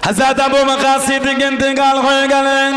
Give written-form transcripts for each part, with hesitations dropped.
হযরত আবু বকর সিদ্দিক ইন্তেকাল হয়ে গেলেন।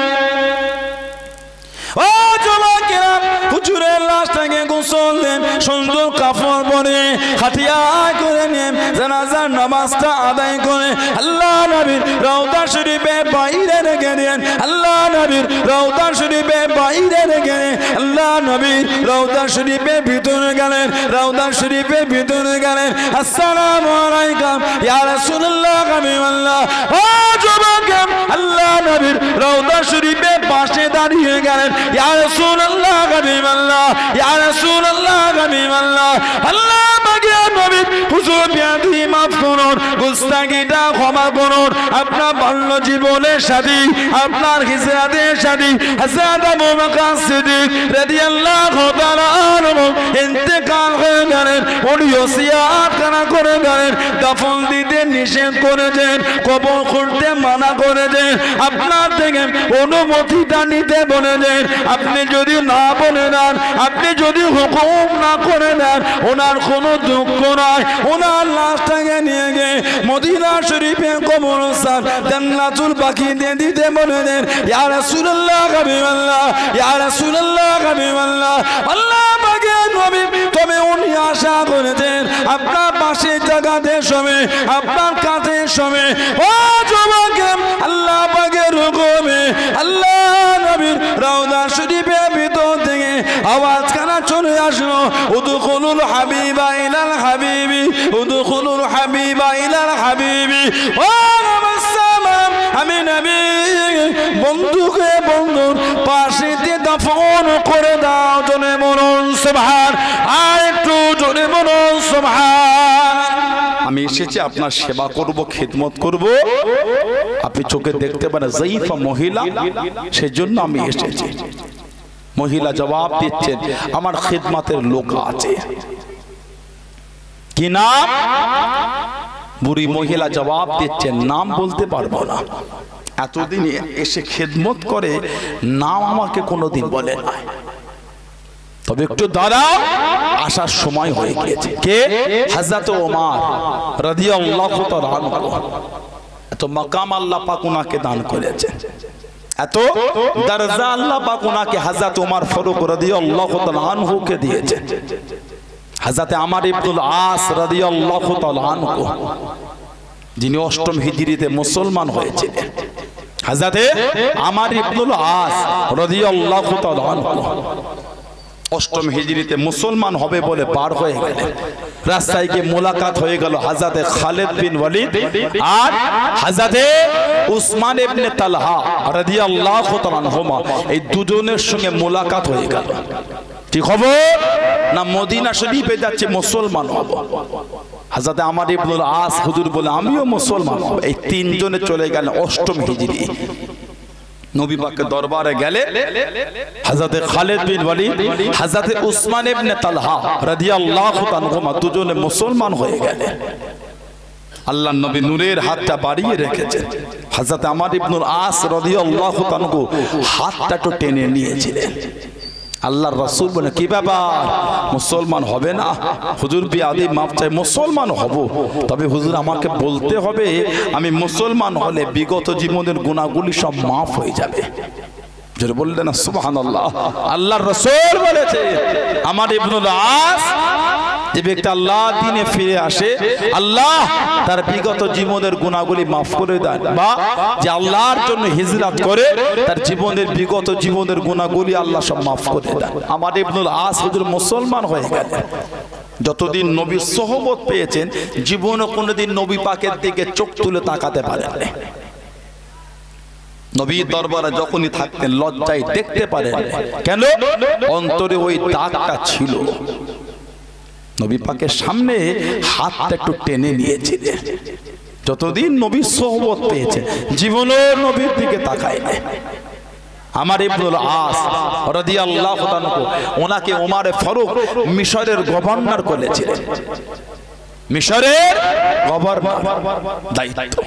ও যুবকেরা, হুজুরের লাশটাকে গোসল দেন, সুন্দর কাপড় পরে খাটিয়া করে নিয়ে জানাজার নামাজটা আদায় করে আল্লাহ নবীর রওজা শরীফে বাইরে রেখে দেন। আল্লাহ নবীর রওজা শরীফে বাইরে রেখে আল্লাহ নবীর রওজা শরীফে ভিতরে গেলেন। রওজা শরীফে ভিতরে গেলেন। আসসালামু আলাইকুম ইয়া রাসূলুল্লাহ হাবিবাল্লাহ। ও যুবক, আল্লাহ নবীর রওজা শরীফে পাশে দাঁড়িয়ে গেলেন। ইয়া রাসূলুল্লাহ হাবিবাল্লাহ, ইয়া রাসূলুল্লাহ হাবিবাল্লাহ। আল্লাহ পাকের নবী হুজুর বিয়াদি মাফ করুন, গুস্তাখিটা ক্ষমা করুন। আপনার বাল্য জীবনের সাথী, আপনার হিজরাতের সাথী হযরত আবু বকর সিদ্দিক রাদিয়াল্লাহু তাআলা আনহু ইন্তেকাল হয়ে গেলেন। উনি ওসিয়াত করে গেলেন, দাফন দিতে নিষেধ করেছেন, কবর খুঁড়তে মানা করেছেন, আপনার থেকে অনুমতিটা নিতে বলেছেন। আপনি যদি না বলে দেন, আপনি যদি হুকুম না করে দেন, ওনার কোনো দুঃখ নাই। ওনার লাশটাকে নিয়ে গিয়ে মদিনা শরীফে কবরস্থান জান্নাতুল বাকিতে দিতে বলে দেন। ইয়া রাসূলুল্লাহ হাবিবাল্লাহ, ইয়া রাসূলুল্লাহ হাবিবাল্লাহ। আল্লাহ পাকের নবী তবে উনি আশা করেছেন আপনার পাশে জায়গাতে শোবে, আপনার কাছে শোবে। ও যুবক, আল্লাহ পাকের হুকুমে আল্লাহ নবীর রওজা শরীফের ভিতর থেকে আওয়াজ কানা চলে আসলো, উদখুলুল হাবিবা ইলাল হাবিবি, উদখুলুল হাবিবা ইলাল হাবিবি। ও নবসালাম, আমি নবী বন্ধুকে বন্ধুর পাশে দাফন করে দাও। জনে বলুন সুবহান, আর একটু জনে বলুন সুবহান। আমি এসেছি আপনার সেবা করব, খিদমত করব। আপনি চোখে দেখতে পারেন যায়ীফা মহিলা, সেজন্য আমি এসেছি। মহিলা জবাব দিচ্ছেন, আমার খিদমতের লোক আছে। কি নাম? বুড়ি মহিলা জবাব দিচ্ছেন, নাম বলতে পারবো না। এতদিন এসে খিদমত করে, নাম আমাকে কোনোদিন বলে না। তবে একটু দাঁড়াও, আসার সময় হয়ে গিয়েছে। কে? হযরত ওমর রাদিয়াল্লাহু তাআলা আনহু। এত মাকাম আল্লাহ পাক ওনাকে দান করেছেন, এত দরজা আল্লাহ পাক ওনাকে হযরত ওমর ফারুক রাদিয়াল্লাহু তাআলা আনহুকে দিয়েছেন। হযরত আমর ইবনুল আস রাদিয়াল্লাহু তাআলা আনহু, যিনি 8ম হিজরিতে মুসলমান হয়েছিলেন। হযরত আমর ইবনুল আস রাদিয়াল্লাহু তাআলা আনহু 8ম হিজরিতে মুসলমান হবে বলে বার হয়ে গেলেন। রাস্তায় গিয়ে মোলাকাত হয়ে গেল হযরত খালিদ বিন ওয়ালিদ আর হযরত উসমান ইবনে তালহা রাদিয়াল্লাহু তাআলা আনহুমা। এই দুজনের সঙ্গে মোলাকাত হয়ে গেল। ঠিক খবর না? মদিনা শরীফে যাচ্ছে, মুসলমান হব। হযরত আমর ইবনুল আস হুজুর বলে আমিও মুসলমান হব। এই তিনজনে চলে গেলেন 8ম হিজরি। নবী পাকের দরবারে গেলে হযরত খালিদ বিন ওয়ালিদ, হযরত উসমান ইবনে তালহা রাদিয়াল্লাহু তাআলা আনহুমা দুজনে মুসলমান হয়ে গেলেন। আল্লাহর নবী নূরের হাতটা বাড়িয়ে রেখেছেন। হযরত আমর ইবনুল আস রাদিয়াল্লাহু তাআলা আনহু হাতটা একটু টেনে নিয়েছিলেন। আল্লাহর রাসূল বলে, কি ব্যাপার, মুসলমান হবে না? হুজুর বিয়াদি মাফ চাই, মুসলমান হব। তবে হুজুর আমাকে বলতে হবে, আমি মুসলমান হলে বিগত জীবনের গুনাহগুলি সব মাফ হয়ে যাবে। যারা বললেন না সুবহানাল্লাহ। আল্লাহর রাসূল বলেছে, আমর ইবনুল আস যে ব্যক্তি আল্লাহ দিনে ফিরে আসে, আল্লাহ তার বিগত জীবনের গুনাহগুলি মাফ করে দেন, বা যে আল্লাহর জন্য হিজরত করে তার জীবনের বিগত জীবনের গুনাহগুলি আল্লাহ সব মাফ করে দেন। আমর ইবনুল আস হুজুর মুসলমান হয়ে গেলেন। যতদিন নবীর সোহবত পেয়েছেন, জীবনে কোনোদিন নবী পাকের দিকে চোখ তুলে তাকাতে পারেননি। নবীর দরবারে যখনই থাকতেন লজ্জায় দেখতে পারেন। কেন? অন্তরে ওই দাগটা ছিল। নবী পাকের সামনে হাতটা একটু টেনে নিয়েছিলেন। যতদিন নবীর সোহবত পেয়েছে, জীবনের নবীর দিকে তাকায় না। আমর ইবনুল আস রাদিয়াল্লাহু তাআলা ওনাকে ওমর ফারুক মিশরের গভর্নর করেছিলেন। মিশরের গভর্নর দায়িত্ব।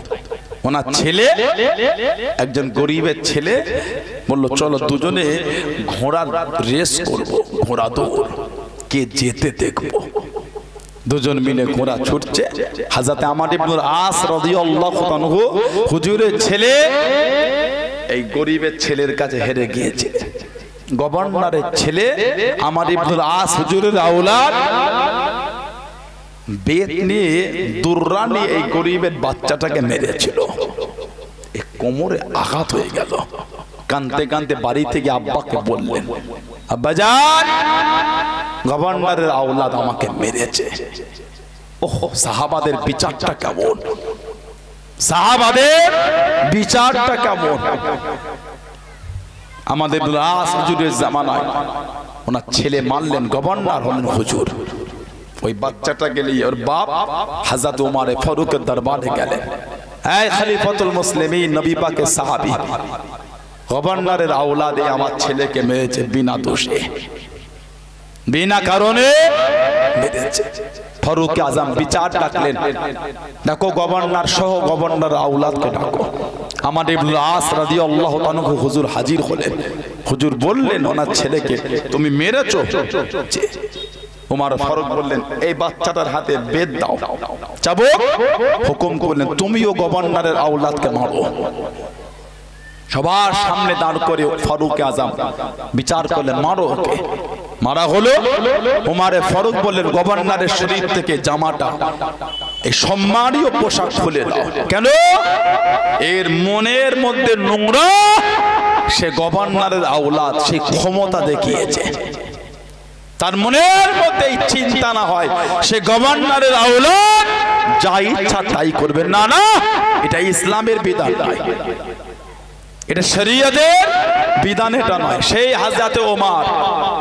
ওনার ছেলে, একজন গরিবের ছেলে, বলল চলো দুজনে ঘোড়ার রেস করব, ঘোড়া দৌড়, কে যেতে দেখবো। দুজন মিলে ঘোড়া ছুটছে। হযরত আমর ইবনুল আস রাদিয়াল্লাহু আনহু হুজুরের ছেলে এই গরিবের ছেলের কাছে হেরে গিয়েছে। গভর্নরের ছেলে আমর ইবনুল আস হুজুরের আওলাদ বেত নিয়ে দুররা নিয়ে এই গরিবের বাচ্চাটাকে মেরেছিল। এই কোমরে আঘাত হয়ে গেল। কাঁদতে কাঁদতে বাড়ি থেকে আব্বাকে বললেন, আব্বাজান গভর্নরের আওলাদ আমাকে মেরেছে। ওহ, সাহাবাদের বিচারটা কেমন, সাহাবাদের বিচারটা কেমন। আমাদের রাস হুজুরের জামানায় ওনার ছেলে মানলেন, গভর্নর হলেন হুজুর। ওই বাচ্চাটা গেলে ওর বাপ হযরত ওমর ফারুকের দরবারে গেলেন, এই খলিফাতুল মুসলিমিন, নবী পাকের সাহাবী, গভর্নরের আওলাদে আমার ছেলেকে মেরেছে বিনা দোষে, বিনা কারণে মেরেছে। ফারুক আজম বিচার ডাকলেন, দেখো গভর্নর সহ গভর্নর আওলাদকে ডাকো। আমর ইবনুল আস রাদিয়াল্লাহু আনহু হুজুর হাজির হলেন। হুজুর বললেন, ওনার ছেলেকে তুমি মেরেছো? ওমর ফারুক বললেন, এই বাচ্চাটার হাতে বেত দাও, চাবুক। হুকুম করলেন, তুমিও গভর্নরের আওলাদকে মারো। সবার সামনে দাঁড় করে ফারুক আজম বিচার করলেন, মারো ওকে। মারা হলো। ওমরে ফারুক বললেন, গভর্নরের শরীর থেকে জামাটা, এই সম্মানীয় পোশাক খুলে দাও। কেন? এর মনের মধ্যে নোংরা, সে গভর্নরের আওলাদ, সেই ক্ষমতা দেখিয়েছে। তার মনের মধ্যে এই চিন্তা না হয় সে গভর্নরের আওলাদ, যা ইচ্ছা তাই করবে। না না, এটা ইসলামের বিধান নয়, এটা শরীয়তের বিধান, এটা নয়। সেই হযরত ওমর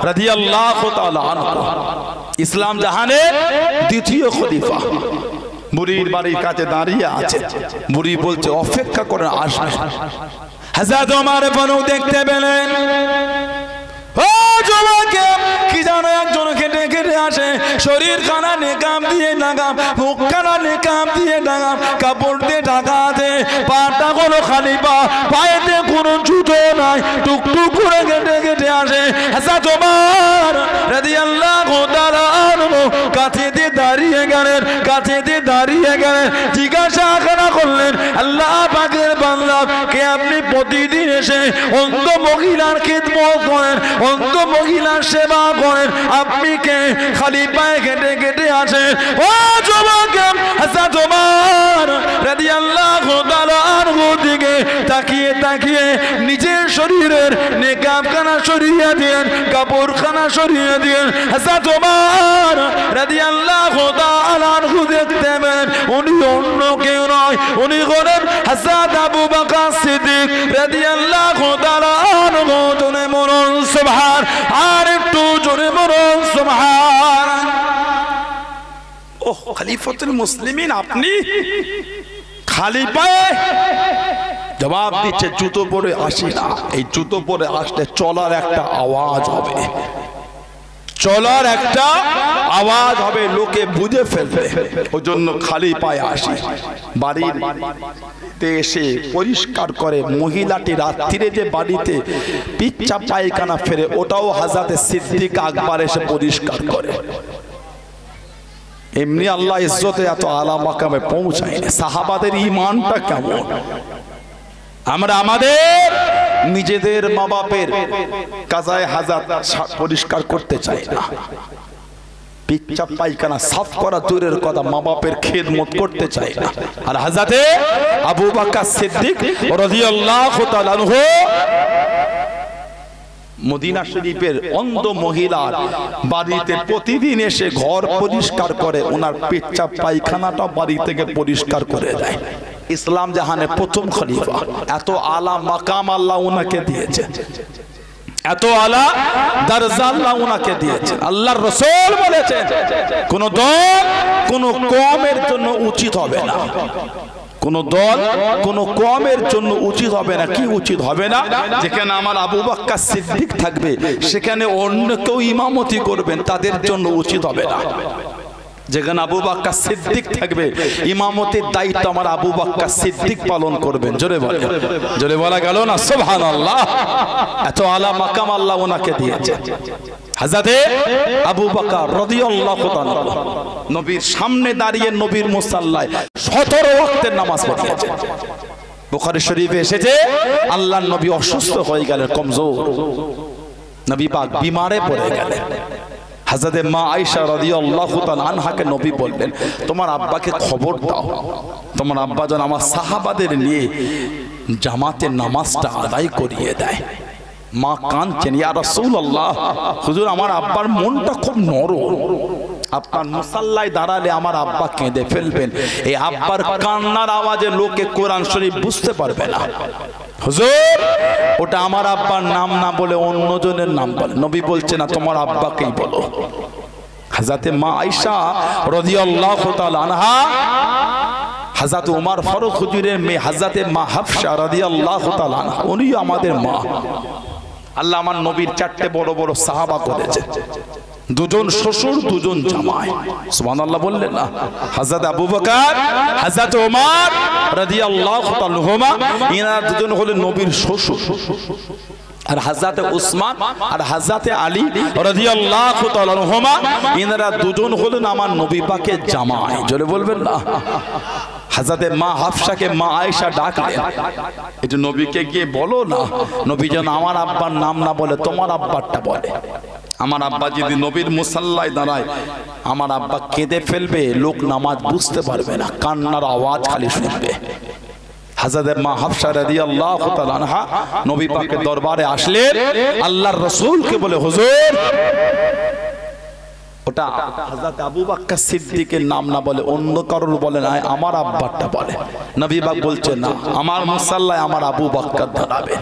রাদিয়াল্লাহু তাআলা আনহু, ইসলাম জাহানের দ্বিতীয় খলিফা, বুড়ির বাড়ির কাছে দাঁড়িয়ে আছে। বুড়ি বলছে, অপেক্ষা করে আসবে। হযরত ওমর ফারুক দেখতে পেলেন, ও যুবক, কি জানো একজন খেটে খেটে আসে, শরীর খানা নেকাব দিয়ে ঢাকা, মুখ খানা নেকাব দিয়ে ঢাকা, কাপড় দিয়ে ঢাকা আছে, পাটা কোনো খালি পা, পায়েতে কোনো জুতো নাই, টুকটুক করে কেটে কেটে আসে। হযরত ওমর রাদিয়াল্লাহু তাআলা আনহু কাছে দিয়ে দাঁড়িয়ে গেলেন, কাছে দিয়ে দাঁড়িয়ে গেলেন, জিজ্ঞাসা করলেন, আল্লাহ পাকের বান্দা, কে আপনি প্রতিদিন এসে অন্ধ মহিলার খিদমত করেন, অন্ধ মহিলার সেবা করেন, আপনি কে খালি পায়ে কেটে কেটে আসেন? ও যুবক, হযরত ওমর রাদিয়াল্লাহু তাআলা আনহু দিকে তাকিয়ে তাকিয়ে নিজের শরীরের নেকাব খানা সরিয়ে দিলেন, কাপড় খানা সরিয়ে দিলেন। হযরত ওমর রাদিয়াল্লাহু তাআলা আনহু দেখতে পেলেন, উনি অন্য কেউ নয়, উনি হলেন হযরত আবু বকর সিদ্দিক রাদিয়াল্লাহু তাআলা আনহু। জোরে বলুন সুবহান, আর একটু জোরে বলুন সুবহান। ওহ, খলিফাতুল মুসলিমিন, আপনি খালি পায়ে? জবাব দিচ্ছে, জুতো পরে আসি না। এই জুতো পরে আসলে চলার একটা আওয়াজ হবে, চলার একটা আওয়াজ হবে, লোকে বুঝে ফেলবে, ওই জন্য খালি পায়ে আসি। বাড়িতে এসে পরিষ্কার করে। মহিলাটি রাত্রিরে যে বাড়িতে পিচ্চা পায়খানা ফেরে, ওটাও হযরত সিদ্দিক আকবর এসে পরিষ্কার করে। এমনি আল্লাহ ইজ্জতে এত আলা মাকামে পৌঁছায়নি। সাহাবাদের ঈমানটা কেমন! আমরা আমাদের নিজেদের মা বাপের কাজায়ে হাজাত পরিষ্কার করতে চাই না। পিচ্চা পায়খানা সাফ করা দূরের কথা, মা বাপের খেদমত করতে চাই না। আর হযরতে আবু বকর সিদ্দিক রাদিয়াল্লাহু তাআলা আনহু মদিনা শরীফের অন্ধ মহিলার বাড়িতে প্রতিদিন এসে ঘর পরিষ্কার করে, ওনার পিচ্চা পায়খানাটা বাড়ি থেকে পরিষ্কার করে দেয়। ইসলাম জাহানের প্রথম খলিফা, এত আলা মাকাম আল্লাহ ওনাকে দিয়েছে, এত আলা দরজা আল্লাহ ওনাকে দিয়েছেন। আল্লাহর রাসূল বলেছেন, কোন দল কোন কওমের জন্য উচিত হবে না, কোন দল কোন কওমের জন্য উচিত হবে না। কি উচিত হবে না? যেখানে আমার আবু বকর সিদ্দিক থাকবে, সেখানে অন্য কেউ ইমামতি করবেন, তাদের জন্য উচিত হবে না। যেখানে আবু বকর সিদ্দিক থাকবে ইমামতির দায়িত্ব আমার আবু বকর সিদ্দিক পালন করবেন। জোরে বলে, জোরে বলা গেল না সুবহানাল্লাহ। এত আলা মাকাম আল্লাহ ওনাকে দিয়েছে। হযরতে আবু বকর রাদিয়াল্লাহু তাআলা নবীর সামনে দাঁড়িয়ে নবীর মুসাল্লায় 17 ওয়াক্তের নামাজ পড়িয়েছেন। বুখারী শরীফে এসেছে আল্লাহর নবী অসুস্থ হয়ে গেলেন, কমজোর, নবী পাক বিমারে পড়ে গেলেন। হযরতে মা আয়েশা রাদিয়াল্লাহু তাআলা আনহাকে নবী বললেন, তোমার আব্বাকে খবর দাও, তোমার আব্বা যেন আমার সাহাবাদের নিয়ে জামাতের নামাজটা আদায় করিয়ে দেয়। মা কাঁদছেন, ইয়া রাসূলুল্লাহ, হুজুর আমার আব্বার মনটা খুব নরম, আপনার মুসাল্লায় দাঁড়ালে আমার আব্বা কেঁদে ফেলবেন, এই আব্বার কান্নার আওয়াজে লোকে কোরআন শরীফ বুঝতে পারবে না। হুজুর ওটা আমার আব্বার নাম না বলে অন্যজনের নাম বলে। নবী বলছে না, তোমার আব্বাকেই বলো। হযরতে মা আয়েশা রাদিয়াল্লাহু তাআলা আনহা হযরত ওমর ফারুক হুজুরের মেয়ে হযরতে মা হাফসা রাদিয়াল্লাহু তাআলা আনহা, উনিও আমাদের মা। আল্লাহ আমার নবীর 4টে বড় বড় সাহাবা করেছে, দুজন শ্বশুর দুজন জামাই। সুবহানাল্লাহ বললেন না? হযরত আবু বকর, হযরত ওমর রাদিয়াল্লাহু তাআলা আনহুমা, ইনারা দুজন হলেন নবীর শ্বশুর, আর হযরত উসমান আর হযরত আলী রাদিয়াল্লাহু তাআলা আনহুমা, ইনারা দুজন হলেন আমার নবী পাকের জামাই। জোরে বলবেন না? হযরতে মা হাফসাকে মা আয়েশা ডাকলেন, এটা নবীকে গিয়ে বলো না, নবী যেন আমার আব্বার নাম না বলে তোমার আব্বারটা বলে। আমার আব্বা যদি নবীর মুসাল্লায় দাঁড়ায়, আমার আব্বা কেঁদে ফেলবে, লোক নামাজ বুঝতে পারবে না, কান্নার আওয়াজ খালি শুনবে। হযরত মা হাফসা রাদিয়াল্লাহু তাআলা আনহা নবী পাকের দরবারে আসলেন, আল্লাহর রাসূলকে বলে, হুজুর ওটা হযরত আবু বকর সিদ্দিকের নাম না বলে অন্য কারোর বলে না, আমার আব্বারটা বলে। নবী পাক বলছেন না, আমার মুসাল্লায় আমার আবু বকর দাঁড়াবে।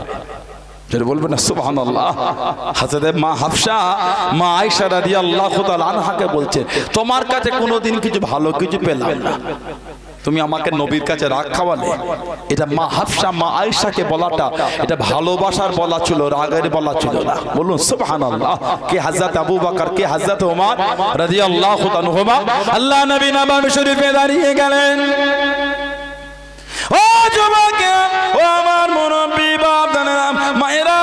যেটা বলবেন না সুবহানাল্লাহ। হযরত মা হাফসা মা আয়েশা রাদিয়াল্লাহু তাআলা আনহাকে বলছে, তোমার কাছে কোনোদিন কিছু ভালো কিছু পেলাম না, তুমি আমাকে নবীর কাছে রাগ খাওয়ালে। এটা মা হাফসা মা আয়েশাকে বলাটা এটা ভালোবাসার বলা ছিল, রাগের বলা ছিল না। বলুন সুবহানাল্লাহ। কে হযরত আবু বকর, কে হযরত ওমর রাদিয়াল্লাহু তাআলা আনহুমা। আল্লাহ নবী নববী শরীফে দাঁড়িয়ে গেলেন। ও যুবক, ও আমার মুরব্বি বাপ দানেরা, মায়েরা,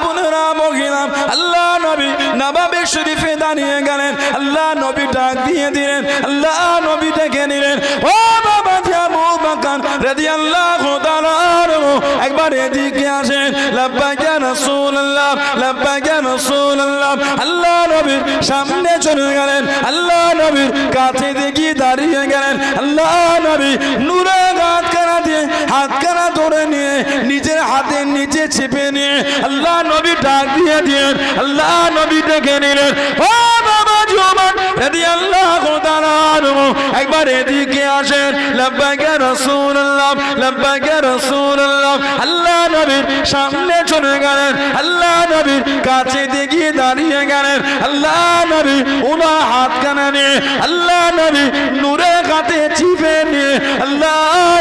বোনেরা, মহিলা, আল্লাহ নবী নববী শরীফে দাঁড়িয়ে গেলেন। আল্লাহ নবী ডাক দিয়ে দিলেন, আল্লাহ নবী ডেকে নিলেন, ও বাবা আবু বকর রাদিয়াল্লাহু তাআলা আনহু, একবার এদিকে আসেন। লাব্বাইক ইয়া রাসূলুল্লাহ, লাব্বাইক ইয়া রাসূলুল্লাহ। আল্লাহ নবীর সামনে চলে গেলেন, আল্লাহ নবীর কাছে গিয়ে দাঁড়িয়ে গেলেন। আল্লাহ নবী নূরে হাতখানা ধরে নিয়ে নিজের হাতের নিচে চেপে নিয়ে আল্লাহ নবী ডাক দিয়ে দিলেন, আল্লাহ নবী ডেকে নিলেন, ও বাবা ওমর রাদিয়াল্লাহু তাআলা আনহু, একবার এদিকে আসেন। লাব্বাইক ইয়া রাসূলুল্লাহ, লাব্বাইক ইয়া রাসূলুল্লাহ। আল্লাহ নবীর সামনে চলে গেলেন, আল্লাহ নবীর কাছে গিয়ে দাঁড়িয়ে গেলেন। আল্লাহ নবী ওনার হাতখানা নিয়ে আল্লাহ নবী নূরে হাতে চিপে নিয়ে আল্লাহ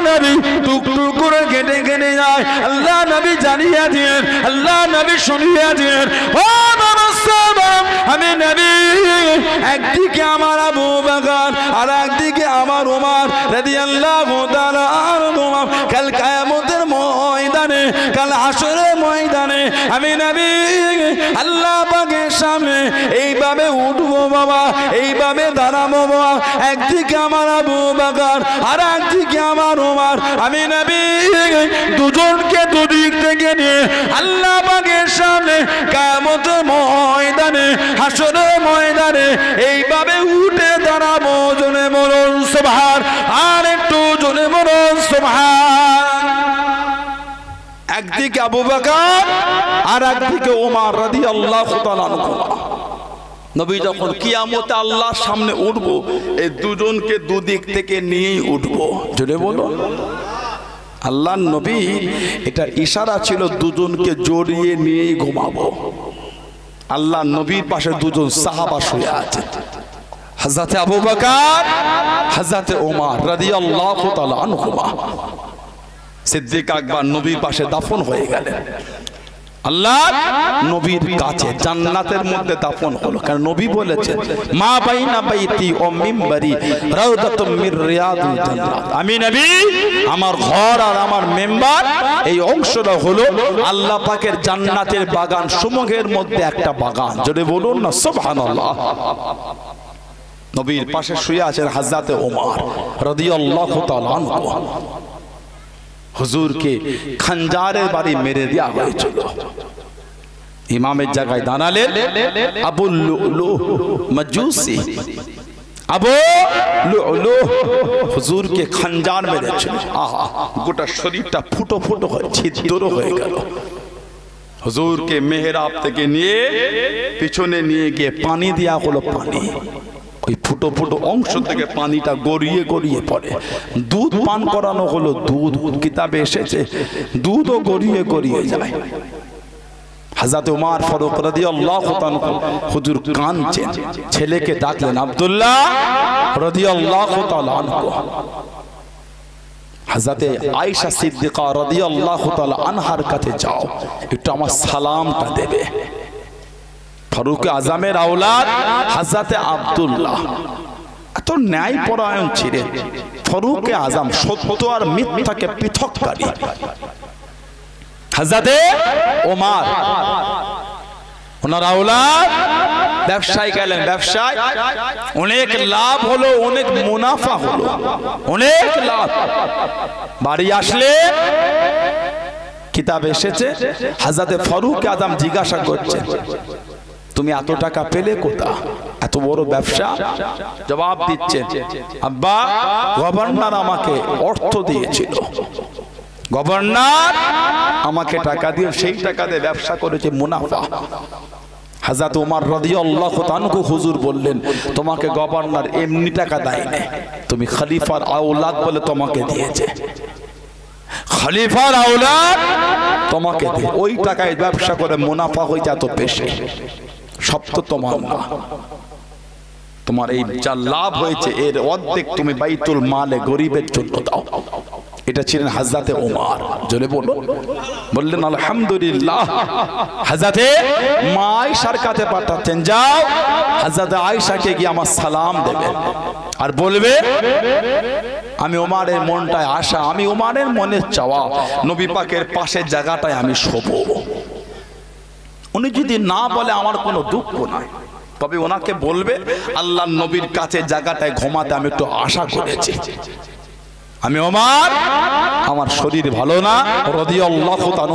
নবী টুকটুক করে কেটে কেটে যায়। আল্লাহ নবী জানিয়ে দিলেন, আল্লাহ নবী শুনিয়ে দিলেন, ও বাবা সাহাবা, আমি নবী একদিকে আমার আবু বকর আর একদিকে আমার ওমর রাদিয়াল্লাহু তাআলা আনহু, কাল কিয়ামতের ময়দানে, কাল হাসরের ময়দানে আমি নবী আল্লাহ পাকের সামনে এইভাবে উঠবো বাবা, এইভাবে দাঁড়াবো বাবা। একদিকে আমার আবু বকর আর একদিকে আমার ওমর, আমি নবী দুজনকে দুদিক থেকে নিয়ে আল্লাহ পাকের সামনে কিয়ামতের ময়দানে, হাসরের ময়দানে এইভাবে উঠে দাঁড়াবো। জোরে বলুন সুবহান, আর একটু জোরে বলুন সুবহান। একদিকে আবু বকর আর একদিকে ওমর রাদিয়াল্লাহু তাআলা আনহু। নবী যখন কিয়ামতে আল্লাহর সামনে উঠবো, এই দুজনকে দুদিক থেকে নিয়েই উঠবো। জোরে বলুন। আল্লাহ নবী এটা ইশারা ছিল, দুজনকে জড়িয়ে নিয়েই ঘুমাবো। আল্লাহ নবীর পাশে দুজন সাহাবা শুয়ে আছে, হযরত আবু বকর, হযরত ওমর রাদিয়াল্লাহু তাআলা আনহুমা। সিদ্দিক আকবর নবীর পাশে দাফন হয়ে গেলেন। আল্লাহ নবীর কাছে জান্নাতের মধ্যে দাফন হলো, কারণ নবী বলেছেন মা বাইনা বাইতি ও মিম্বরি রাউদাতুম মির রিয়াদিল জান্নাত। আমি নবী, আমার ঘর আর আমার মেম্বার এই অংশটা হলো আল্লাহ পাকের জান্নাতের বাগান সমূহের মধ্যে একটা বাগান। জোরে বলুন না সুবহানাল্লাহ। নবীর পাশে শুয়ে আছেন হযরতে ওমর রাদিয়াল্লাহু তাআলা আনহু। হুজুরকে খঞ্জারের বাড়ি মেরে দেওয়া হয়েছিল। ইমামের জায়গায় দাঁড়ালেন আবু লুলু মাজুসি। আবু লুলু হুজুরকে খঞ্জার মেরেছিল। আহা, গোটা শরীরটা ফুটো ফুটো হয়ে ছিদ্র হয়ে গেল। হুজুরকে মেহরাব থেকে নিয়ে পিছনে নিয়ে গিয়ে পানি দেওয়া হলো। পানি ওই ফুটো ফুটো অংশ থেকে পানিটা গড়িয়ে গড়িয়ে পড়ে। দুধ পান করানো হলো। দুধ কিতাবে এসেছে দুধও গড়িয়ে গড়িয়ে যায়। হযরত ওমর ফারুক রাদিয়াল্লাহু তাআলা হুজুর কাঁদছেন। ছেলেকে ডাকলেন আব্দুল্লাহ রাদিয়াল্লাহু তাআলা আনহু। হযরতে আয়েশা সিদ্দিকা রাদিয়াল্লাহু তাআলা আনহার কাছে যাও, একটু আমার সালামটা দেবে। ফারুক আজমের আওলাদ হযরতে আব্দুল্লাহ এত ন্যায়পরায়ণ ছিলেন। ফারুক আজম সত্য আর মিথ্যাকে পৃথককারী। হযরতে ওমর ওনার আওলাদ ব্যবসায় গেলেন। ব্যবসায় অনেক লাভ হলো, অনেক মুনাফা হলো, অনেক লাভ। বাড়ি আসলে কিতাব এসেছে হযরতে ফারুক আজম জিজ্ঞাসা করছেন তুমি এত টাকা পেলে কোথা, এত বড় ব্যবসা? জবাব দিচ্ছেন আব্বা গভর্নর আমাকে অর্থ দিয়েছিল, গভর্নর আমাকে টাকা দিয়ে সেই টাকা দিয়ে ব্যবসা করেছে মুনাফা। হযরত ওমর রাদিয়াল্লাহু তাআলা হুজুর বললেন তোমাকে গভর্নর এমনি টাকা দেয়নি, তুমি খলিফার আওলাদ বলে তোমাকে দিয়েছে। খলিফার আওলাদ তোমাকে দিয়ে ওই টাকায় ব্যবসা করে মুনাফা হয়েছে এত বেশি। সব তো তোমার না, তোমার এই যা লাভ হয়েছে এর অর্ধেক তুমি বাইতুল মালে গরিবের জন্য দাও। এটা ছিলেন হযরতে ওমর। জোরে বলুন, বললেন আলহামদুলিল্লাহ। হযরতে মা আয়েশার কাছে পাঠাচ্ছেন যাও হযরতে আয়েশাকে গিয়ে আমার সালাম দেবে আর বলবে আমি ওমরের মনটায় আশা, আমি ওমরের মনে চাওয়া নবী পাকের পাশের জায়গাটায় আমি শোবো। উনি যদি না বলে আমার কোনো দুঃখ নাই, তবে ওনাকে বলবে আল্লাহর নবীর কাছে জায়গাটায় ঘুমাতে আমি একটু আশা করেছি। আমি ওমর আমার শরীর ভালো না রাদিয়াল্লাহু তাআলা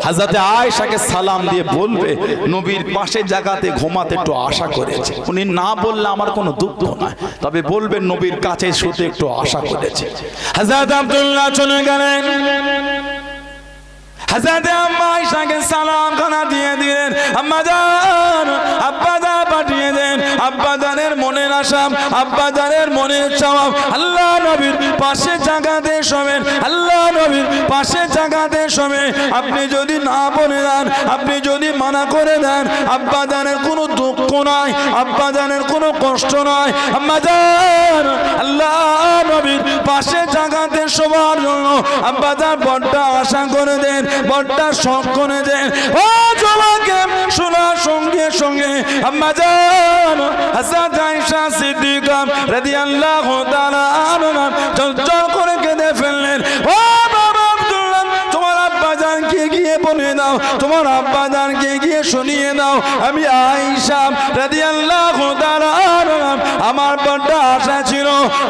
হযরতে আয়েশাকে সালাম দিয়ে বলবে নবীর পাশে জায়গাতে ঘুমাতে একটু আশা করেছে। উনি না বললে আমার কোনো দুঃখ নাই, তবে বলবেন নবীর কাছে শুতে একটু আশা করেছে। হযরত আব্দুল্লাহ চলে গেলেন। হযরতে আম্মা আয়েশাকে সালাম খানা দিয়ে দিলেন আম্মা জান আব্বা জান পাঠিয়ে দেন। আব্বা জানের মনের আশা, আব্বা জানের মনের চাওয়া আল্লাহ নবীর পাশে জায়গাতে শোবেন, আল্লাহ নবীর পাশে জায়গাতে শোবে। আপনি যদি না বলে দেন, আপনি যদি মানা করে দেন, আব্বা জানের কোনো দুঃখ নাই, আব্বা জানের কোনো কষ্ট নাই। আম্মা জান আল্লাহ নবীর পাশে জায়গাতে শোবার জন্য আব্বা জান বড্ড আশা করে দেন, বড্ড শখ করে দেন। ও জওয়াকে শোনার সঙ্গে সঙ্গে আম্মা জান হযরত আয়েশা সিদ্দিকা রাদিয়াল্লাহু তাআলা আনহা চঞ্চল করে কেঁদে ফেললেন। ও বাবা আব্দুল্লাহ তোমার আব্বা জানকে গিয়ে বলে দাও, তোমার আব্বা জানকে গিয়ে শুনিয়ে দাও আমি আয়েশা রাদিয়াল্লাহু তাআলা আনহা আমার বড্ড আশা ছিল,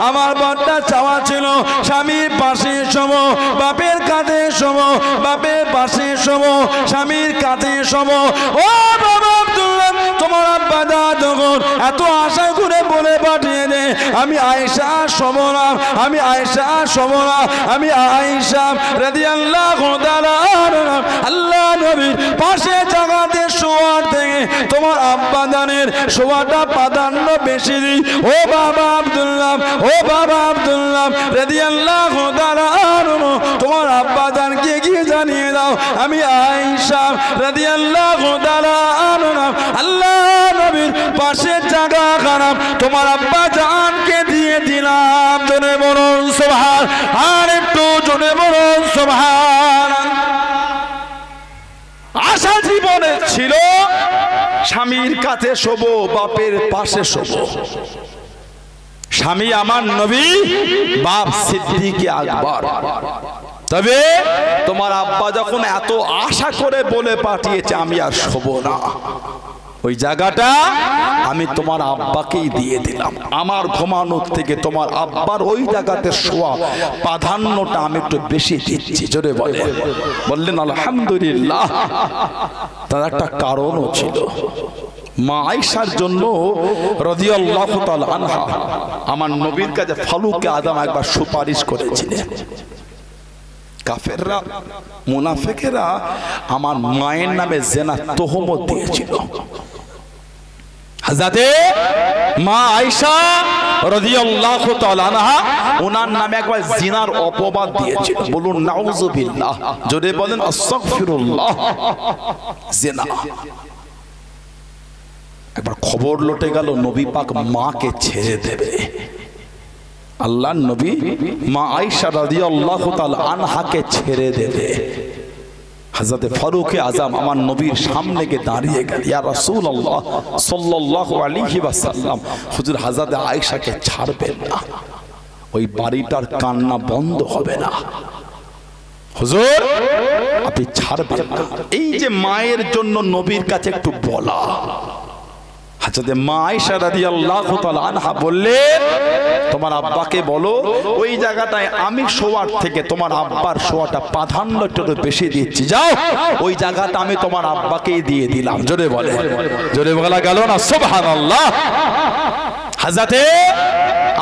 আমার বড্ড চাওয়া ছিল স্বামীর পাশে শোবো, বাপের কাঁধে শোবো, বাপের পাশে শোবো, স্বামীর কাঁধে শোবো। ও বাবা আব্দুল্লাহ তোমার আব্বা দা যখন এত আশা করে বলে পাঠিয়ে দে আমি আয়েশা শোবো না, আমি আয়েশা শোবো না, আমি আয়েশা রাদিয়াল্লাহু তাআলা আনহা আল্লাহ নবীর পাশে জায়গাতে শোয়ার থেকে তোমার আব্বা জানের শোয়াটা প্রাধান্য বেশি দিই। ও বাবা আব্দুল্লাহ, ও বাবা আব্দুল্লাহ রাদিয়াল্লাহু তাআলা আনহু তোমার আব্বা জানকে গিয়ে জানিয়ে দাও আমি আয়েশা রাদিয়াল্লাহু তাআলা আনহা আল্লাহ নবীর পাশে জায়গা খারাপ তোমার আব্বা জানকে দিয়ে দিলাম। জোরে বলুন সুবহান, আর একটু জোরে বলুন সুবহান। আশা ছিল স্বামীর কাছে শোবো, বাপের পাশে শোবো। স্বামী আমার নবী, বাপ সিদ্দিক আকবর। তবে তোমার আব্বা যখন এত আশা করে বলে পাঠিয়েছে আমি আর শোবো না, ওই জায়গাটা আমি তোমার আব্বাকেই দিয়ে দিলাম। আমার ঘুমানোর থেকে তোমার আব্বার ওই জায়গাতে শোয়া প্রাধান্যটা আমি একটু বেশি দিচ্ছি। জোরে বললেন আলহামদুলিল্লাহ। তার একটা কারণও ছিল। মা আয়েশার জন্য রাদিয়াল্লাহু তাআলা আনহা আমার নবীর কাছে ফারুকে আযম একবার সুপারিশ করেছিলেন। কাফেররা, মুনাফিকেরা আমার মায়ের নামে জিনা তোহমত দিয়েছিল। হযরতে মা আয়েশা রাদিয়াল্লাহু তাআলা আনহা ওনার নামে একবার জিনার অপবাদ দিয়েছিল। বলুন নাউযুবিল্লাহ, জোরে বলেন আস্তাগফিরুল্লাহ। জিনা একবার খবর লটে গেল, নবী পাক মাকে ছেড়ে দেবে। আল্লাহর নবী মা আয়েশা রাদিয়াল্লাহু তাআলা আনহাকে ছেড়ে দেবে। হযরতে ফারুকে আযম আমার নবীর সামনে গিয়ে দাঁড়িয়ে গেল, ইয়া রাসূলুল্লাহ সাল্লাল্লাহু আলাইহি ওয়াসাল্লাম, হুজুর হযরতে আয়েশাকে ছাড়বেন না, ওই বাড়িটার কান্না বন্ধ হবে না, হুজুর আপনি ছাড়বেন না। এই যে মায়ের জন্য নবীর কাছে একটু বলা। হযরতে মা আয়েশা রাদিয়াল্লাহু তাআলা আনহা বললেন, তোমার আব্বাকে বলো ওই জায়গাটায় আমি শোয়ার থেকে তোমার আব্বার শোয়াটা প্রাধান্য একটু বেশি দিচ্ছি, যাও ওই জায়গাটা আমি তোমার আব্বাকেই দিয়ে দিলাম। জোরে বলে, জোরে বলা গেল না সুবহানাল্লাহ। হযরতে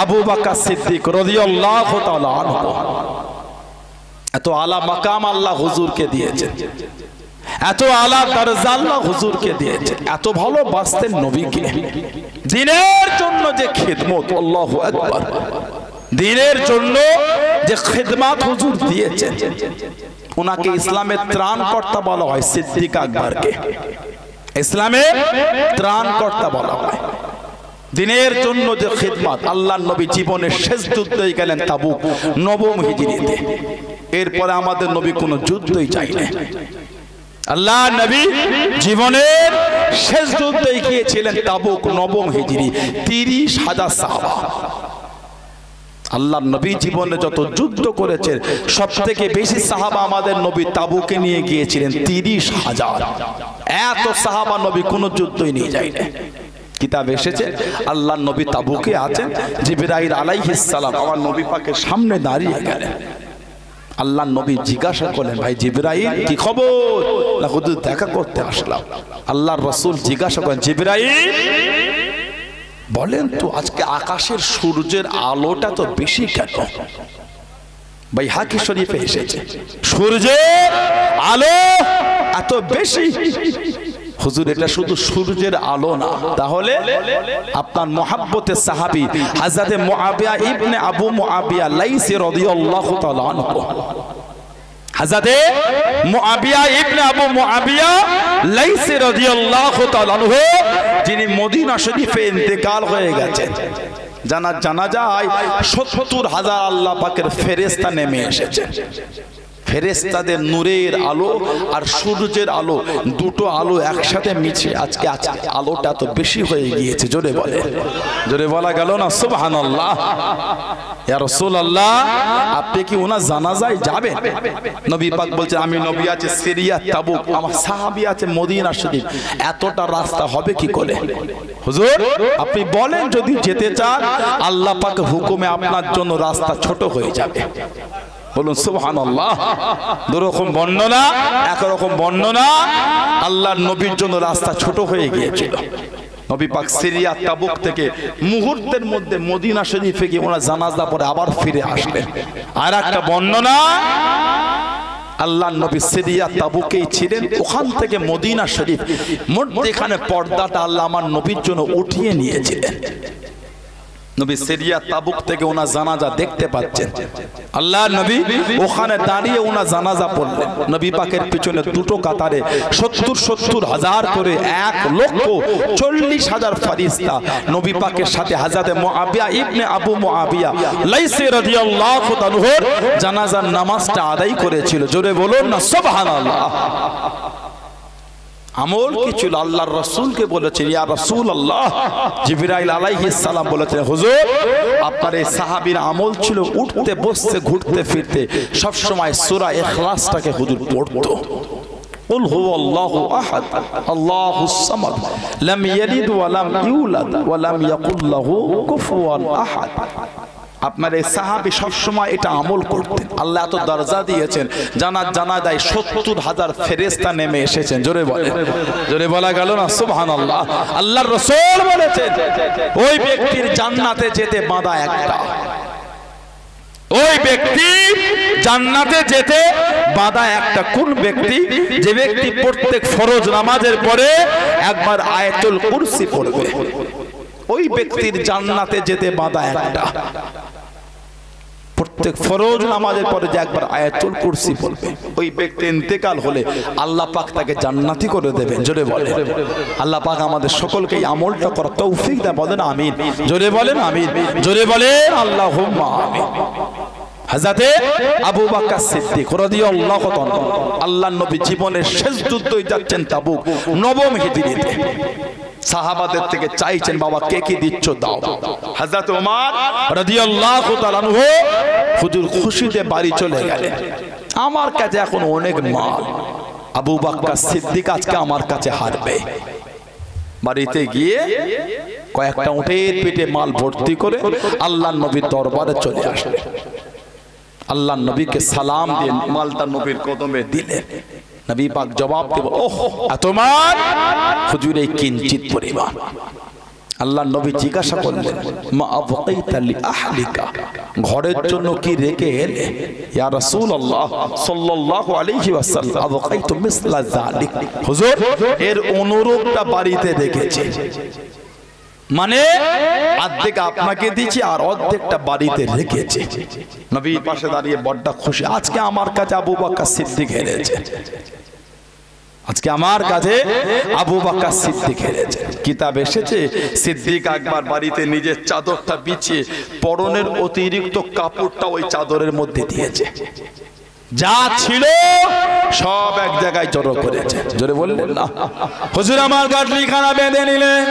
আবু বকর সিদ্দিক রাদিয়াল্লাহু তাআলা আনহু, এত আলা মাকাম আল্লাহ হুজুরকে দিয়েছেন, এত আলা দরজা আল্লাহ হুজুরকে দিয়েছেন, এত ভালোবাসতেন নবীকে। দ্বীনের জন্য যে খিদমত, আল্লাহু আকবার, দ্বীনের জন্য যে খিদমত হুজুর দিয়েছেন, ওনাকে ইসলামের ত্রাণকর্তা বলা হয়। সিদ্দিক আকবরকে ইসলামের ত্রাণকর্তা বলা হয়। দ্বীনের জন্য যে খিদমত, আল্লাহর নবী জীবনের শেষ যুদ্ধে গেলেন তাবুক, নবম হিজরিতে। এরপরে আমাদের নবী কোনো যুদ্ধই চাইলেন। আল্লাহ নবী জীবনের শেষ যুদ্ধে গিয়েছিলেন তাবুক, নবম হিজরি, 30,000 সাহাবা। আল্লাহ নবী জীবনে যত যুদ্ধ করেছেন সব থেকে বেশি সাহাবা আমাদের নবী তাবুকে নিয়ে গিয়েছিলেন, 30,000। এত সাহাবা নবী কোনো যুদ্ধই নিয়ে যায়নি। কিতাব এসেছে আল্লাহ নবী তাবুকে আছেন, জিবরাইল আলাইহিস সালাম আমার নবী পাকের সামনে দাঁড়িয়ে গেলেন। আল্লাহ নবী জিজ্ঞাসা করলেন, ভাই জিবরাইল কি খবর? না হুজুর দেখা করতে আসলাম। আল্লাহর রাসূল জিজ্ঞাসা করেন, জিবরাইল বলেন তো আজকে আকাশের সূর্যের আলোটা তো বেশি কেন? বাইহাকি শরীফে এসেছে সূর্যের আলো এত বেশি। হুজুর এটা শুধু সূর্যের আলো না, তাহলে আপনার মুহাব্বতের সাহাবী হযরতে মুআবিয়া ইবনে আবু মুআবিয়া লাইসি রাদিয়াল্লাহু তাআলা আনহু, হযরতে মুআবিয়া ইবনে আবু মুআবিয়া লাইসি রাদিয়াল্লাহু তাআলা আনহু, যিনি মদিনা শরীফে ইন্তেকাল হয়ে গেছেন। জানা যায় 70,000 আল্লাহ পাকের ফেরেশতা নেমে এসেছে। ফেরেশতাদের নূরের আলো আর সূর্যের আলো, দুটো আলো একসাথে মিশে আজকে আলোটা তো বেশি হয়ে গিয়েছে। জোরে বলে, জোরে বলা গেল না সুবহানাল্লাহ। ইয়া রাসূলুল্লাহ আপনি কি ওনার জানাজায় যাবেন? নবী পাক বলছেন, আমি নবী আছে সিরিয়া তাবুক, আমার সাহাবী আছে মদিনা শরীফ, এতটা রাস্তা হবে কি করে? হুজুর আপনি বলেন যদি যেতে চান, আল্লাহ পাকের হুকুমে আপনার জন্য রাস্তা ছোট হয়ে যাবে। বলুন সুবহানাল্লাহ। দুরকম বর্ণনা, একরকম বর্ণনা, আল্লাহর নবীর জন্য রাস্তা ছোট হয়ে গিয়েছিল। নবী পাক সিরিয়া তাবুক থেকে মুহূর্তের মধ্যে মদিনা শরীফে গিয়ে ওনার জানাজা পরে আবার ফিরে আসলেন। আর একটা বর্ণনা, আল্লাহর নবী সিরিয়া তাবুকেই ছিলেন, ওখান থেকে মদিনা শরীফ মধ্যখানে পর্দাটা আল্লাহ আমার নবীর জন্য উঠিয়ে নিয়েছিলেন। নবী সিরিয়া তাবুক থেকে ওনার জানাজা দেখতে পাচ্ছেন। আল্লাহর নবী ওখানে দাঁড়িয়ে ওনার জানাজা পড়লেন। নবী পাকের পিছনে দুটো কাতারে 70,000 করে 1,40,000 ফেরেশতা নবী পাকের সাথে হযরতে মুআবিয়া ইবনে আবু মুআবিয়া লাইসি রাদিয়াল্লাহু তাআলার জানাজার নামাজটা আদায় করেছিল। জোরে বলুন না সুবহানাল্লাহ। আমল কি ছিল? আল্লাহর রাসূলকে বলেছেন, ইয়া রাসূলুল্লাহ, জিবরাইল আলাইহিস সালাম বলেছেন, হুজুর আপনার এই সাহাবীর আমল ছিল উঠতে বসতে ঘুরতে ফিরতে সব সময় সূরা ইখলাসটাকে হুজুর পড়তো। কুল হুয়াল্লাহু আহাদ আল্লাহুস সামাদ লাম ইয়ালিদ ওয়া লাম ইউলাদ ওয়া লাম ইয়াকুল লাহু কুফুয়ান আহাদ। আপনার এই সাহাবী সব সময় এটা আমল করতেন। আল্লাহ এত দরজা দিয়েছেন, জানাজায় ৭০,০০০ ফেরেশতা নেমে এসেছেন। জোরে বলে, জোরে বলা গেল না সুবহানাল্লাহ। আল্লাহর রাসূল বলেছেন ওই ব্যক্তির জান্নাতে যেতে বাঁধা একটা, ওই ব্যক্তি জান্নাতে যেতে বাঁধা একটা। কোন ব্যক্তি? যে ব্যক্তি প্রত্যেক ফরজ নামাজের পরে একবার আয়াতুল কুরসি পড়বে, ওই ব্যক্তির জান্নাতে যেতে বাঁধা একটা। প্রত্যেক ফরজ নামাজের পরে যে একবার আয়াতুল কুরসি পড়বে, ওই ব্যক্তি ইন্তেকাল হলে আল্লাহ পাক তাকে জান্নাতি করে দেবেন। জোরে বলেন, আল্লাহ পাক আমাদের সকলকে এই আমলটা করার তৌফিক দেন। বলেন আমিন। জোরে বলেন আমিন। জোরে বলেন আল্লাহুম্মা আমিন। হযরতে আবু বকর সিদ্দিক রাদিয়াল্লাহু তাআলা, আল্লাহর নবী জীবনের শেষ যুদ্ধই যাচ্ছেন তাবুক, নবম হিজরিতে। সাহাবাদের থেকে চাইছেন, বাবা কে কি দিচ্ছ দাও। হযরত ওমর রাদিয়াল্লাহু তাআলা আনহু হুজুর খুশিতে বাড়ি চলে গেলেন। আমার কাছে এখন অনেক মাল, আবু বকর সিদ্দিক আজকে আমার কাছে হারবে। বাড়িতে গিয়ে কয়েকটা উটের পিঠে মাল ভর্তি করে আল্লাহর নবীর দরবারে চলে আসলেন। আল্লাহর নবীকে সালাম দিয়ে মালটা নবীর কদমে দিলেন। নবী পাক জবাব দেব, ওহ এত মাল? হুজুর এই কিঞ্চিত পরিমাণ। আল্লাহর নবী জিজ্ঞাসা করলেন, মা আবকাইতা লি আহলিকা, ঘরের জন্য কি রেখে এলে? ইয়া রাসূলুল্লাহ সাল্লাল্লাহু আলাইহি ওয়াসাল্লাম, আবকাইতু মিসলা যালিক, হুজুর এর অনুরূপটা বাড়িতে রেখেছি। মানে অর্ধেক আপনাকে দিয়েছি আর অর্ধেকটা বাড়িতে রেখেছি। নবীর পাশে দাঁড়িয়ে বড়টা খুশি, আজকে আমার কাছে আবু বকর সিদ্দিক হেরেছে, আজকে আমার কাছে আবু বকর সিদ্দিক হেরেছে। কিতাব এসেছে সিদ্দিক একবার বাড়িতে নিজের চাদরটা বিছিয়ে পরনের অতিরিক্ত কাপড়টা ওই চাদরের মধ্যে দিয়েছে, যা ছিল সব এক জায়গায় জড়ো করেছে। জোরে বললেন না? হুজুর আমার গাটলিখানা বেঁধে নিলেন।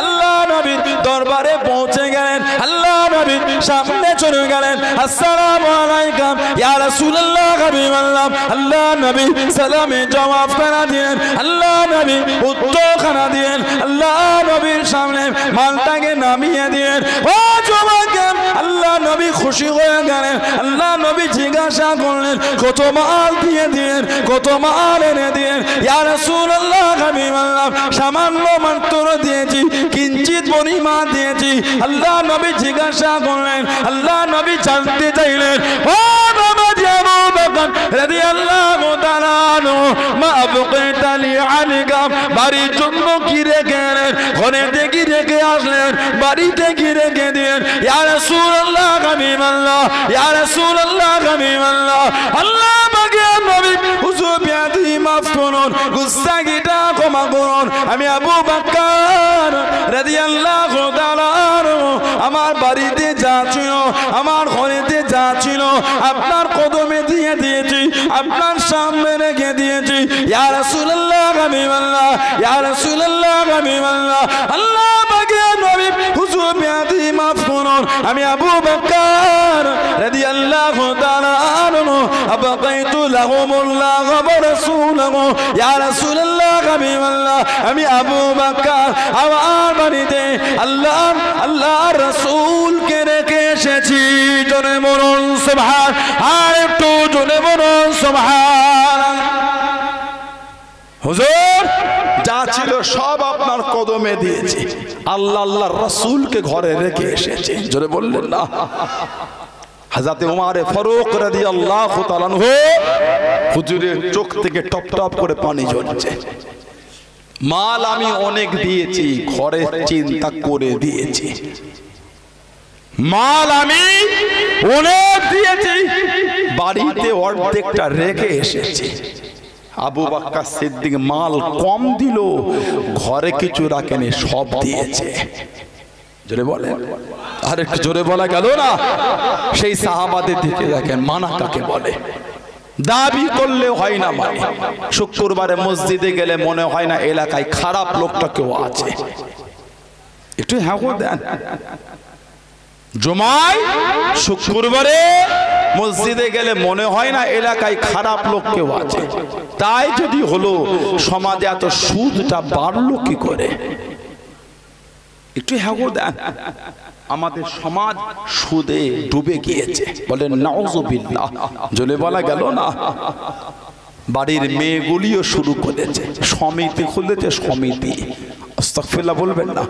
আল্লাহ নবীর দরবারে পৌঁছে গেলেন, আল্লাহ নবীর সামনে চলে গেলেন। আসসালামু আলাইকুম ইয়া রাসূলুল্লাহ, হাবিবাল্লাহ। আল্লাহ নবী সালামে জবাব খানা দিলেন, আল্লাহ নবী উত্তর খানা দিলেন। আল্লাহ নবীর সামনে মালটাকে নামিয়ে দিলেন। ও জওয়াকে আল্লাহ নবী খুশি হয়ে গেলেন। আল্লাহ নবী জিজ্ঞাসা করলেন, কত মাল দিয়ে দিলেন, কত মাল এনে দিলেন? ইয়া রাসূলুল্লাহ, হাবিবাল্লাহ সামান্য মাত্র দিয়েছি, কিঞ্চিত পরিমাণ দিয়েছি। আল্লাহ নবী জিজ্ঞাসা করলেন, আল্লাহ নবী জানতে চাইলেন, ও বাবাজি আবু বকর রাদিয়াল্লাহু তাআলা আনহু, মা আবকাইতা লি আলিকা, বাড়ির জন্য কি রেখে এলেন? ঘরেতে কি রেখে আসলেন? বাড়িতে কি রেখে দিলেন? ইয়া রাসূলুল্লাহ, হাবিবাল্লাহ, ইয়া রাসূলুল্লাহ, হাবিবাল্লাহ। আল্লাহ পাকের নবী, হুজুর বিয়াদি মাফ করুন, গুস্তাখিটা ক্ষমা করুন। আমি আবু বকর রাদিয়াল্লাহু তাআলা আনহু আমার বাড়িতে যা ছিল, আমার ঘরেতে যা ছিল আপনার কদমে দিয়ে দিয়েছি, আপনার সামনে রেখে দিয়েছি। ইয়া রাসূলুল্লাহ, হাবিবাল্লাহ, ইয়া রাসূলুল্লাহ, হাবিবাল্লাহ। আল্লাহ পাকের নবী, হুজুর বিয়াদি মাফ করুন। আমি আবু বকর রাদিয়াল্লাহু তাআলা আনহু আবকাইতু লাহুমুল্লাহ ওয়া রাসূলুহু, ইয়া রাসূলুল্লাহ, হাবিবাল্লাহ। আমি আবু বকর আমার বাড়িতে আল্লাহর রাসূলকে রেখে এসেছি। জোরে বলুন সুবহান, আর একটু জোরে বলুন সুবহান। হুজুর যা ছিল সব আপনার কদমে দিয়েছি, আল্লাহর রাসূলকে ঘরে রেখে এসেছি। জোরে বললেন না? হযরত ওমর ফারুক রাদিয়াল্লাহু তাআলা আনহু, হুজুরের চোখ থেকে টপ টপ করে পানি ঝরছে। মাল আমি অনেক দিয়েছি, ঘরে চিন্তা করে দিয়েছি। মাল আমি অনেক দিয়েছি, বাড়িতে অর্ধেকটা রেখে এসেছি। আবু বকর সিদ্দিক মাল কম দিল, ঘরে কিছু রাখেনি, সব দিয়েছে। জোরে বলে, আর একটু জোরে বলা গেল না? সেই সাহাবাদের দিকে দেখেন, মানা কাকে বলে? দাবি করলে হয় না। মানে শুক্রবারে মসজিদে গেলে মনে হয় না এলাকায় খারাপ লোকটা কেউ আছে, একটু হ্যাঁ দেন। জুমায় শুক্রবারে মসজিদে গেলে মনে হয় না এলাকায় খারাপ লোক কেউ আছে। তাই যদি হলো সমাজে এত সুদটা বাড়লো কি করে, একটু হ্যাঁ দেন। আমাদের সমাজ সুদে ডুবে গিয়েছে, বলেন নাউজুবিল্লাহ। জলে বলা গেল না। বাড়ির মেয়েগুলিও শুরু করেছে, সমিতি খুলেছে, সমিতি। আস্তাগফিরুল্লাহ বলবেন না।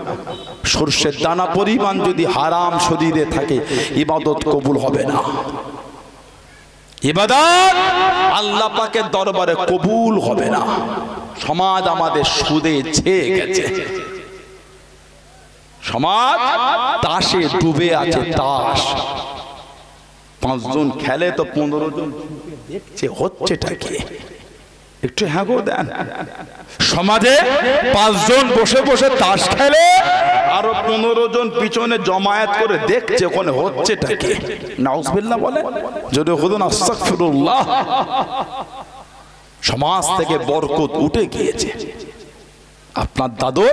সরষের দানা পরিমাণ যদি হারাম শরীরে থাকে ইবাদত কবুল হবে না। ইবাদত আল্লাহ পাকের দরবারে কবুল হবে না। সমাজ আমাদের সুদে ছেয়ে গেছে, সমাজ তাসে ডুবে আছে। তাস 5 জন খেলে তো 15 জন দেখছে, হচ্ছেটা কি, একটু হ্যাঁ গো দেন। সমাজে 5 জন বসে বসে তাস খেলে, আরো 15 জন পিছনে জমায়েত করে দেখছে ওখানে হচ্ছেটা কি। নাউজুবিল্লাহ বলে, যদি হুদুন আস্তাগফিরুল্লাহ। সমাজ থেকে বরকত উঠে গিয়েছে। আপনার দাদু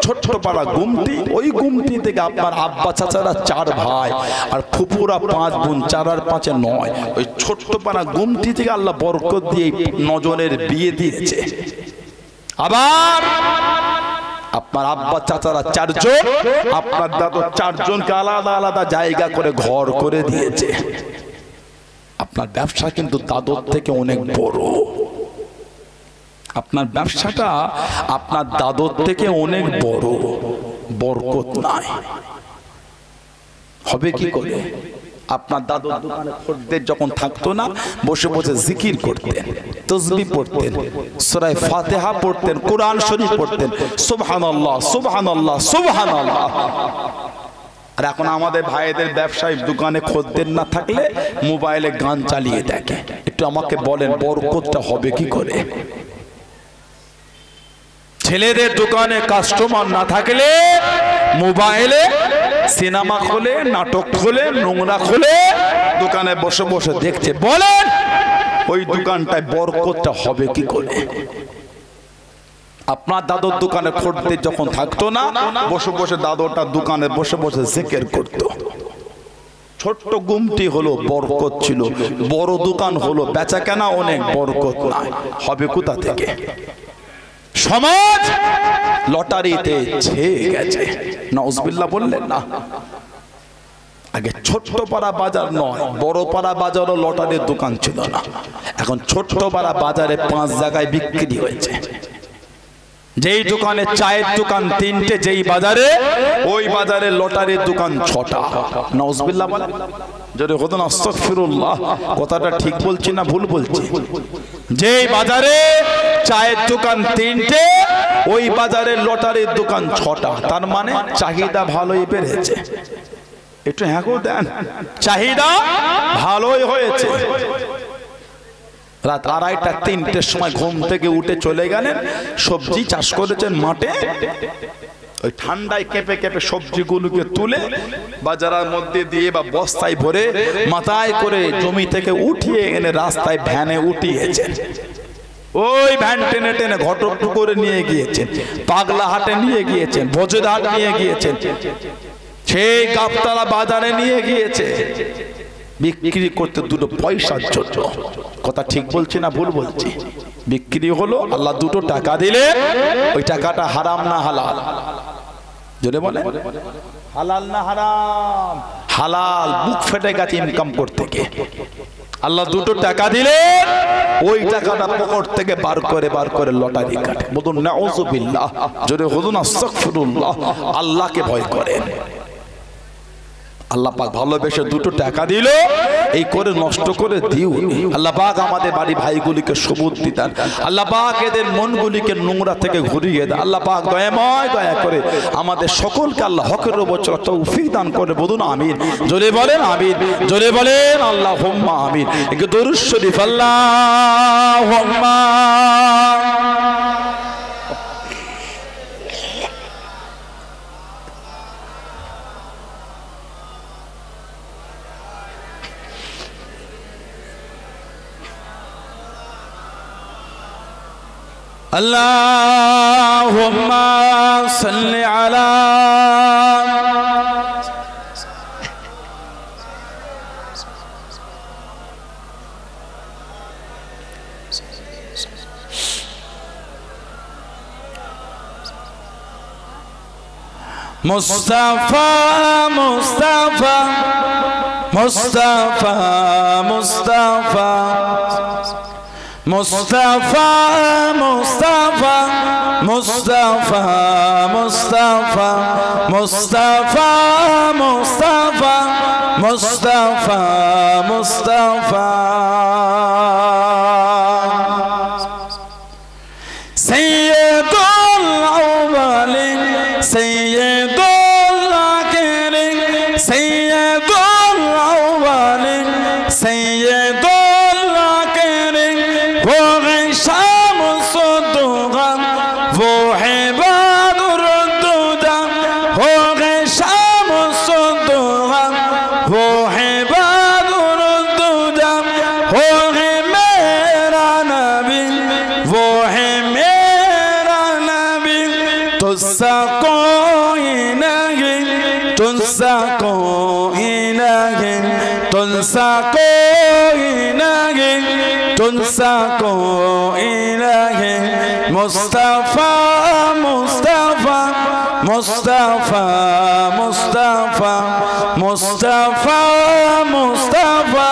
ছোট্ট পাড়া গুমটি, ওই গুমটি থেকে আপনার আব্বা চাচারা 4 ভাই আর ফুপুরা 5 বোন, 4 আর 5 9। ওই ছোট্ট পাড়া গুমটি থেকে আল্লাহ বরকত দিয়ে 9 জনের বিয়ে দিয়েছে। আবার আপনার আব্বা চাচারা 4 জন, আপনার দাদু 4 জনকে আলাদা আলাদা জায়গা করে ঘর করে দিয়েছে। আপনার ব্যবসা কিন্তু দাদুর থেকে অনেক বড়। আপনার ব্যবসাটা আপনার দাদুর থেকে অনেক বড়, বরকত নাই। হবে কি করে? আপনার দাদুর দোকানে খদ্দের যখন থাকতো না, বসে বসে জিকির করতেন, তাসবিহ পড়তেন, সূরা ফাতিহা পড়তেন, কোরআন শরীফ পড়তেন, সুবহানাল্লাহ সুবহানাল্লাহ সুবহানাল্লাহ। আর এখন আমাদের ভাইদের ব্যবসায়ী দোকানে খদ্দের না থাকলে মোবাইলে গান চালিয়ে দেখে। একটু আমাকে বলেন বরকতটা হবে কি করে? ছেলেদের দোকানে কাস্টমার না থাকলে মোবাইলে সিনেমা খোলে, নাটক খোলে, নোংরা খোলে, দোকানে বসে বসে দেখছে। বলেন ওই দোকানটায় বরকতটা হবে কি করে? আপনার দাদুর দোকানে খদ্দের যখন থাকতো না, বসে বসে দাদুটা দোকানে বসে বসে জিকির করতো। ছোট্ট গুমটি হলো বরকত ছিল, বড় দোকান হলো বেচা কেনা অনেক, বরকত নাই। হবে কোথা থেকে? সমাজ লটারিতে ছেয়ে গেছে। নাউজুবিল্লাহ বললেন না। আগে ছোট্ট পাড়া বাজার নয়, বড় পাড়া বাজারও লটারির দোকান ছিল না। এখন ছোট্ট পাড়া বাজারে 5 জায়গায় বিক্রি হয়েছে। যেই দোকানে চায়ের দোকান 3টে, যেই বাজারে, ওই বাজারে লটারির দোকান 6টা। নাউজুবিল্লাহ বলেন, যদি হতো না আস্তাগফিরুল্লাহ। কথাটা ঠিক বলছি না ভুল বলছি? যেই বাজারে চায়ের দোকান 3টে, ওই বাজারে লটারির দোকান 6টা। তার মানে চাহিদা ভালোই বেড়েছে। একটু হ্যাঁ গো দেন। চাহিদা ভালোই হয়েছে। রাত 2:30 3টের সময় ঘুম থেকে উঠে চলে গেলেন, সবজি চাষ করেছেন মাঠে। ওই ঠান্ডায় কেঁপে কেঁপে সবজিগুলোকে তুলে বাজারের মধ্যে দিয়ে বা বস্তায় ভরে মাথায় করে জমি থেকে উঠিয়ে এনে রাস্তায় ভ্যানে উঠিয়েছেন। ওই ভ্যান টেনে টেনে ঘটকটু করে নিয়ে গিয়েছেন, পাগলা হাটে নিয়ে গিয়েছেন, ভোজেরহাট নিয়ে গিয়েছেন, সেই গাবতলা বাজারে নিয়ে গিয়েছে বিক্রি করতে 2 পয়সার জন্য। কথা ঠিক বলছি না ভুল বলছি? বিক্রি হলো, আল্লাহ 2 টাকা দিলে, ওই টাকাটা হারাম না হালাল? জোরে বলে, হালাল না হারাম? হালাল। বুক ফেটে গেছে ইনকাম করতে গিয়ে। আল্লাহ 2 টাকা দিলে ওই টাকাটা পকেট থেকে বার করে লটারি কাটে। বলুন নাউজুবিল্লাহ। জোরে বলুন আস্তাগফিরুল্লাহ। আল্লাহকে ভয় করেন। আল্লাহ পাক ভালোবেসে 2 টাকা দিল, এই করে নষ্ট করে দিও। আল্লাহ পাক আমাদের বাড়ি ভাইগুলিকে সুবুদ্ধি দেন। আল্লাহ পাক এদের মনগুলিকে নোংরা থেকে ঘুরিয়ে দেন। আল্লাহ পাক দয়াময় দয়া করে আমাদের সকলকে আল্লাহ হকের উপর চলার তৌফিক দান করে। বলুন আমিন। জোরে বলেন আমিন। জোরে বলেন আল্লাহুম্মা আমিন। একটু দরুদ শরীফ আল্লাহুম্মা। আল্লাহুম্মা সাল্লি আলা মুস্তাফা মুস্তাফা মুস্তাফা মুস্তাফা মুস্তাফা মুস্তাফা মুস্তাফা মুস্তাফা মুস্তাফা মুস্তাফা মুস্তাফা মুস্তাফা সাইয়্যিদুল আউয়ালিন সাইয়্যিদুল আখিরিন সাইয়্যিদুল আউয়ালিন সাইয়্যিদুল আখিরিন वो है शामुद्दौला वो है बदरुद्दौला वो है शामुद्दौला वो है बदरुद्दौला वो है मेरा नबी वो है मेरा नबी तुझसा कोई नहीं तुझसा कोई नहीं तुझसा कोई नहीं तुझसा कोई नहीं मुस्तफा मुस्तफा मुस्तफा मुस्तफा मुस्तफा मुस्तफा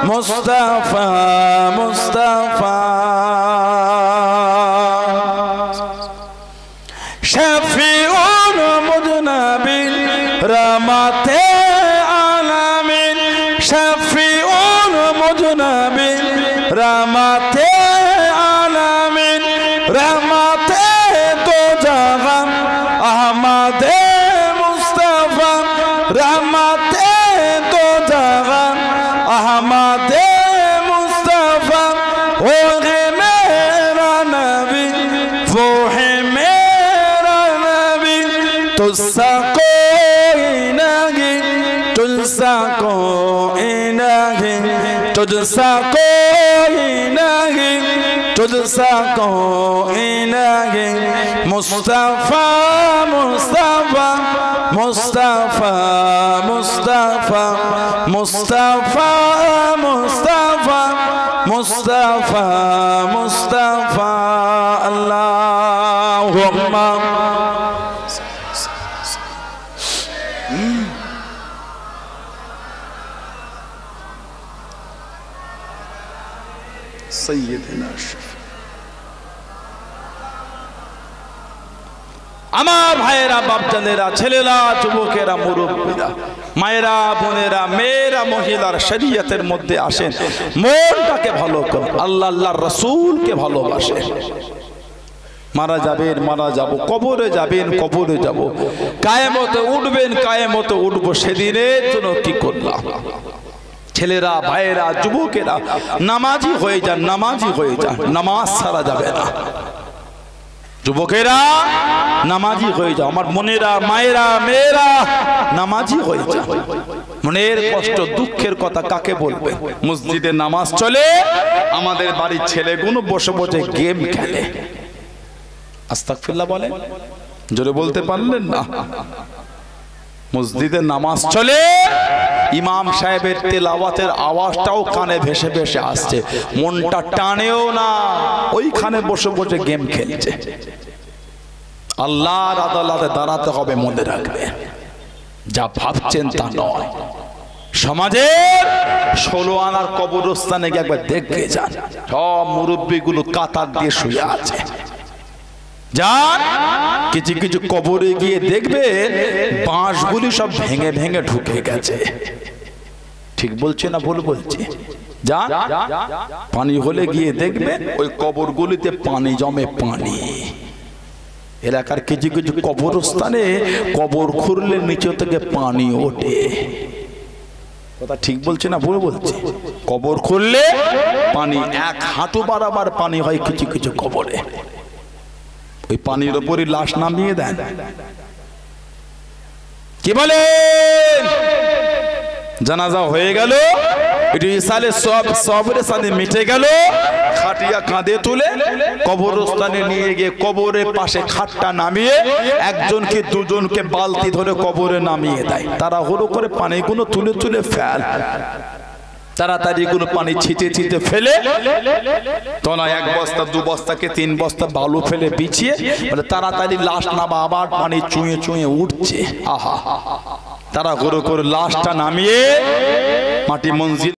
मुस्तफा मुस्तफा शफीउल मुज़नबिन रहमते आलमीन शफीउल मुज़नबिन रहमते आलमीन रहमते दो जहां अहमदे मुस्तफा रहमते दो जहां अहमदे मुस्तफा वो है मेरा नबी वो है मेरा नबी तुझसा कोई नहीं तुझसा कोई नहीं तुझसा कोई नहीं तुझसा कोई नहीं मुस्तफा मुस्तफा मुस्तफा मुस्तफा मुस्तफा मुस्तफा मुस्तफा मुस्तफा अल्लाहुम्मा सैयदना আমার ভাইয়েরা বাপজানেরা ছেলেরা যুবকেরা মুরব্বীরা মায়েরা বোনেরা মেয়েরা মহিলার শরীয়তের মধ্যে আসেন মনটাকে ভালো করুন আল্লাহ আল্লাহর রাসূলকে ভালোবাসেন মারা যাবেন মারা যাব কবরে যাবেন কবরে যাব কিয়ামতে উঠবেন কিয়ামতে উঠব সেদিনের জন্য কি করলাম ছেলেরা ভাইয়েরা যুবকেরা নামাজি হয়ে যান নামাজি হয়ে যান নামাজ ছাড়া যাবে না যুবকেরা নামাজি হয়ে যাও আমার বোনেরা মায়েরা মেয়েরা নামাজি হয়ে যাও মনের কষ্ট দুঃখের কথা কাকে বলবে মসজিদে নামাজ চলে আমাদের বাড়ির ছেলেগুলো বসে বসে গেম খেলে আস্তাগফিরুল্লাহ বলে জোরে বলতে পারলেন না মসজিদে নামাজ চলে ইমাম সাহেবের তেলাওয়াতের আওয়াজটাও কানে ভেসে ভেসে আসছে মনটা টানেও না ওইখানে বসে বসে গেম খেলছে আল্লাহর আদালতে দাঁড়াতে হবে মনে রাখবে যা ভাবছেন তা নয় সমাজের 16 আনার কবরস্থানে গিয়ে একবার দেখে যান সব মুরব্বীগুলো কাতার দিয়ে শুয়ে আছে যান কিছু কিছু কবরে গিয়ে দেখবেন বাঁশগুলি সব ভেঙে ভেঙে ঢুকে গেছে ঠিক বলছে না ভুল বলছে যান পানি হলে গিয়ে দেখবেন ওই কবরগুলিতে পানি জমে পানি এলাকার কিছু কিছু কবরস্থানে কবর খুঁড়লে নিচে থেকে পানি ওঠে কথা ঠিক বলছে না ভুল বলছে কবর খুঁড়লে পানি এক হাঁটু বরাবর পানি হয় কিছু কিছু কবরে ওই পানির উপরই লাশ নামিয়ে দেন কি বলেন জানাজা হয়ে গেল একটু ইসালে সব সবরের সাথে মিটে গেল। খাটিয়া কাঁধে তুলে কবরস্থানে নিয়ে গিয়ে কবরের পাশে খাটটা নামিয়ে একজনকে দুজনকে বালতি ধরে কবরে নামিয়ে দেয়। তারা হলো করে পানিগুলো তুলে তুলে ফেল, তাড়াতাড়ি গুলো পানি ছিটে ছিটে ফেলে তো না, এক বস্তা দু বস্তাকে তিন বস্তা বালু ফেলে বিছিয়ে বলে তাড়াতাড়ি লাশ নামা, আবার পানি চুঁয়ে চুঁয়ে উঠছে। আহা, তারা করে লাশটা নামিয়ে মাটি মঞ্জিল